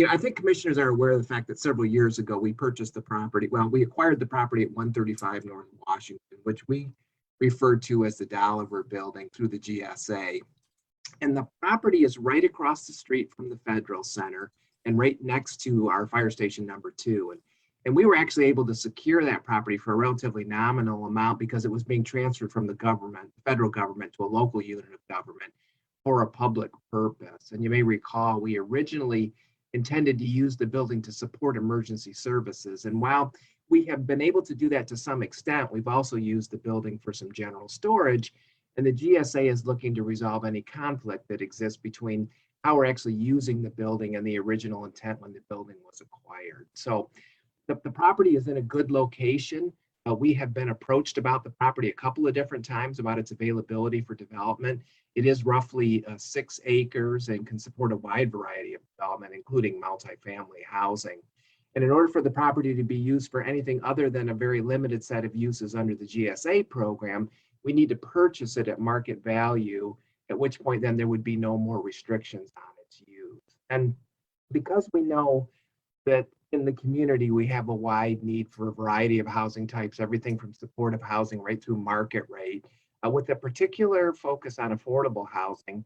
I think commissioners are aware of the fact that several years ago we purchased the property. Well, we acquired the property at 135 North Washington, which we referred to as the Dolliver building through the GSA. And the property is right across the street from the Federal Center and right next to our fire station #2. And we were actually able to secure that property for a relatively nominal amount because it was being transferred from the government, federal government, to a local unit of government for a public purpose. And you may recall, we originally intended to use the building to support emergency services. And while we have been able to do that to some extent, we've also used the building for some general storage. And the GSA is looking to resolve any conflict that exists between how we're actually using the building and the original intent when the building was acquired. So the property is in a good location. We have been approached about the property a couple of different times about its availability for development. It is roughly 6 acres and can support a wide variety of development, including multifamily housing. And in order for the property to be used for anything other than a very limited set of uses under the GSA program, we need to purchase it at market value, at which point then there would be no more restrictions on its use. And because we know that in the community, we have a wide need for a variety of housing types, everything from supportive housing right through market rate, with a particular focus on affordable housing.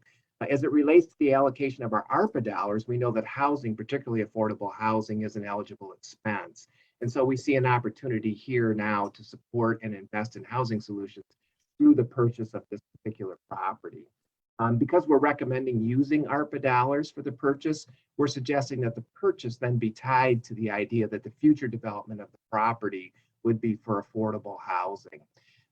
As it relates to the allocation of our ARPA dollars, we know that housing, particularly affordable housing, is an eligible expense. And so we see an opportunity here now to support and invest in housing solutions through the purchase of this particular property. Because we're recommending using ARPA dollars for the purchase, we're suggesting that the purchase then be tied to the idea that the future development of the property would be for affordable housing.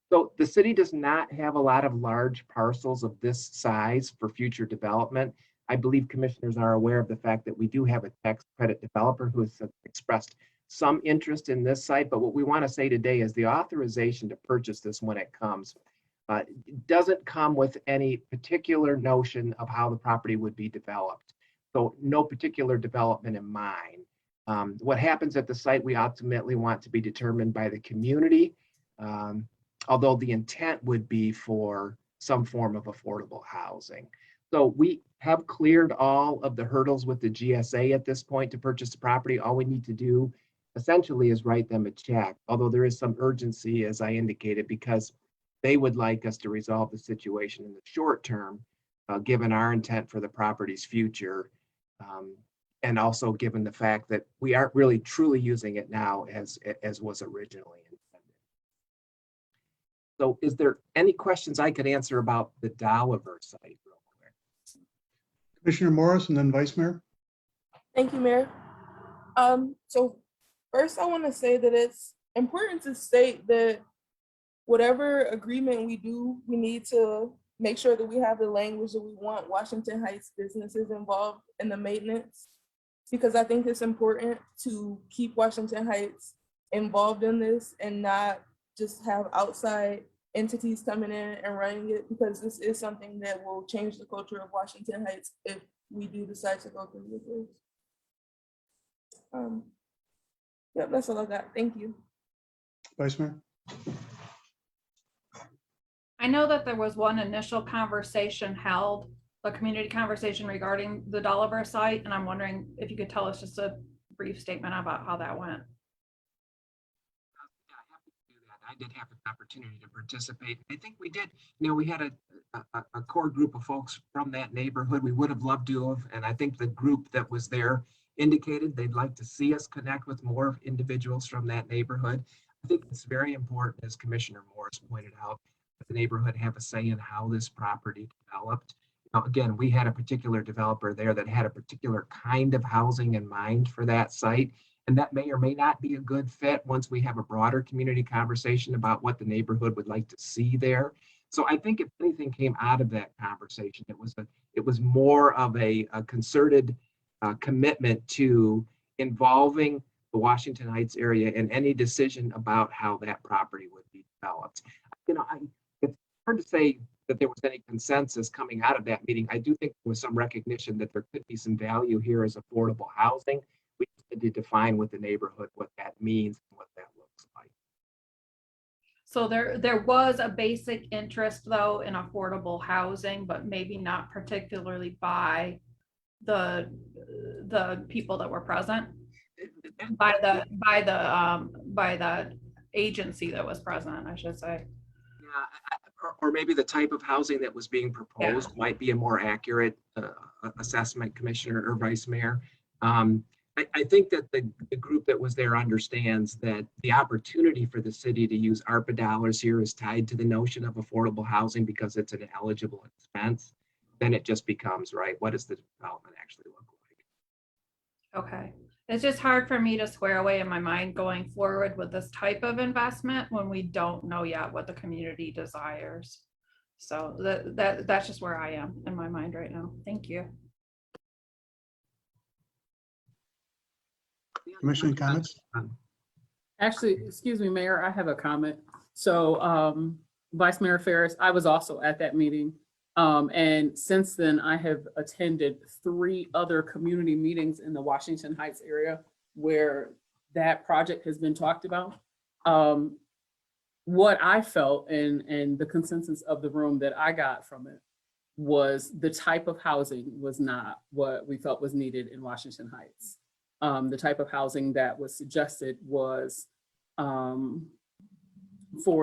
So the city does not have a lot of large parcels of this size for future development. I believe commissioners are aware of the fact that we do have a tax credit developer who has expressed some interest in this site, but what we want to say today is the authorization to purchase this when it comes doesn't come with any particular notion of how the property would be developed. So no particular development in mind. What happens at the site, we ultimately want to be determined by the community, although the intent would be for some form of affordable housing. So we have cleared all of the hurdles with the GSA at this point to purchase the property. All we need to do essentially is write them a check, although there is some urgency, as I indicated, because they would like us to resolve the situation in the short term, given our intent for the property's future, and also given the fact that we aren't really truly using it now as was originally intended. So is there any questions I could answer about the Dolliver site real quick? Commissioner Morris and then Vice Mayor. Thank you, Mayor. So first I want to say that it's important to state that whatever agreement we do, we need to make sure that we have the language that we want Washington Heights businesses involved in the maintenance, because I think it's important to keep Washington Heights involved in this and not just have outside entities coming in and running it, because this is something that will change the culture of Washington Heights if we do decide to go through with this. Yep, that's all I got. Thank you. Vice Mayor. I know that there was one initial conversation held, a community conversation regarding the Dolliver site, and I'm wondering if you could tell us just a brief statement about how that went. Yeah, happy to do that. I did have an opportunity to participate. I think we did, we had a core group of folks from that neighborhood. We would have loved to have, and I think the group that was there indicated they'd like to see us connect with more individuals from that neighborhood. I think it's very important, as Commissioner Morris pointed out, the neighborhood have a say in how this property developed. Again, we had a particular developer there that had a particular kind of housing in mind for that site, and that may or may not be a good fit once we have a broader community conversation about what the neighborhood would like to see there. So I think if anything came out of that conversation, it was more of a concerted commitment to involving the Washington Heights area in any decision about how that property would be developed. It's hard to say that there was any consensus coming out of that meeting. I do think there was some recognition that there could be some value here as affordable housing. We need to define with the neighborhood what that means and what that looks like. So there was a basic interest though in affordable housing, but maybe not particularly by the people that were present by the agency that was present, I should say. Yeah, or maybe the type of housing that was being proposed might be a more accurate assessment, Commissioner or Vice Mayor. I think that the group that was there understands that the opportunity for the city to use ARPA dollars here is tied to the notion of affordable housing because it's an eligible expense. Then it just becomes, right, what does the development actually look like? Okay. It's just hard for me to square away in my mind going forward with this type of investment when we don't know yet what the community desires. So that's just where I am in my mind right now. Thank you. Commissioner comments? Actually, excuse me, Mayor, I have a comment. So Vice Mayor Ferris, I was also at that meeting. And since then, I have attended 3 other community meetings in the Washington Heights area where that project has been talked about. What I felt and the consensus of the room that I got from it was the type of housing was not what we felt was needed in Washington Heights. The type of housing that was suggested was for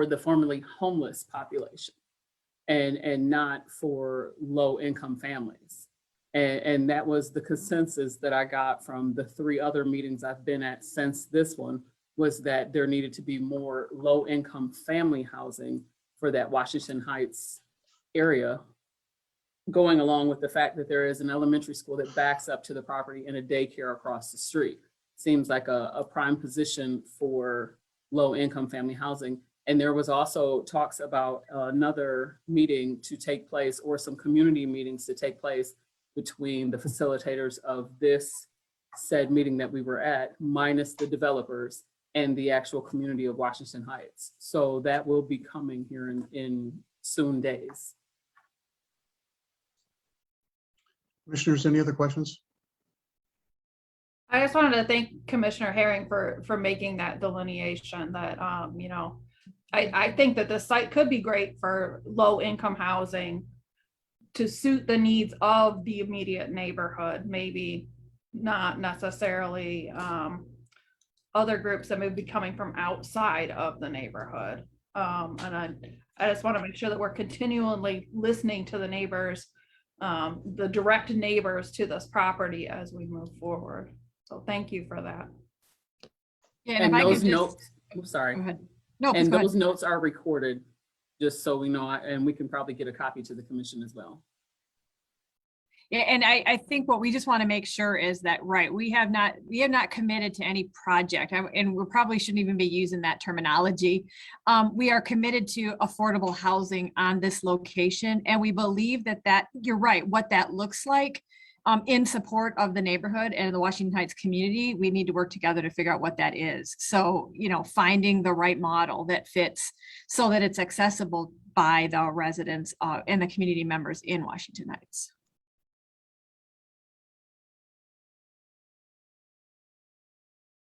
the formerly homeless population and not for low income families. And that was the consensus that I got from the 3 other meetings I've been at since this one, was that there needed to be more low income family housing for that Washington Heights area, going along with the fact that there is an elementary school that backs up to the property and a daycare across the street. Seems like a prime position for low income family housing. And there was also talks about another meeting to take place, or some community meetings to take place between the facilitators of this said meeting that we were at, minus the developers and the actual community of Washington Heights. So that will be coming here in soon days. Commissioners, any other questions? I just wanted to thank Commissioner Herring for making that delineation that, you know, I think that this site could be great for low income housing to suit the needs of the immediate neighborhood, maybe not necessarily other groups that may be coming from outside of the neighborhood. And I just want to make sure that we're continually listening to the neighbors, the direct neighbors to this property as we move forward. So thank you for that. Yeah, And if I those could notes, just, I'm sorry. go ahead. No, And go ahead. those notes are recorded, just so we know, and we can probably get a copy to the commission as well. Yeah, and I think what we just want to make sure is that, right, we have not committed to any project, and we probably shouldn't even be using that terminology. We are committed to affordable housing on this location, and we believe that you're right, what that looks like in support of the neighborhood and the Washington Heights community, we need to work together to figure out what that is. So, you know, finding the right model that fits so that it's accessible by the residents and the community members in Washington Heights.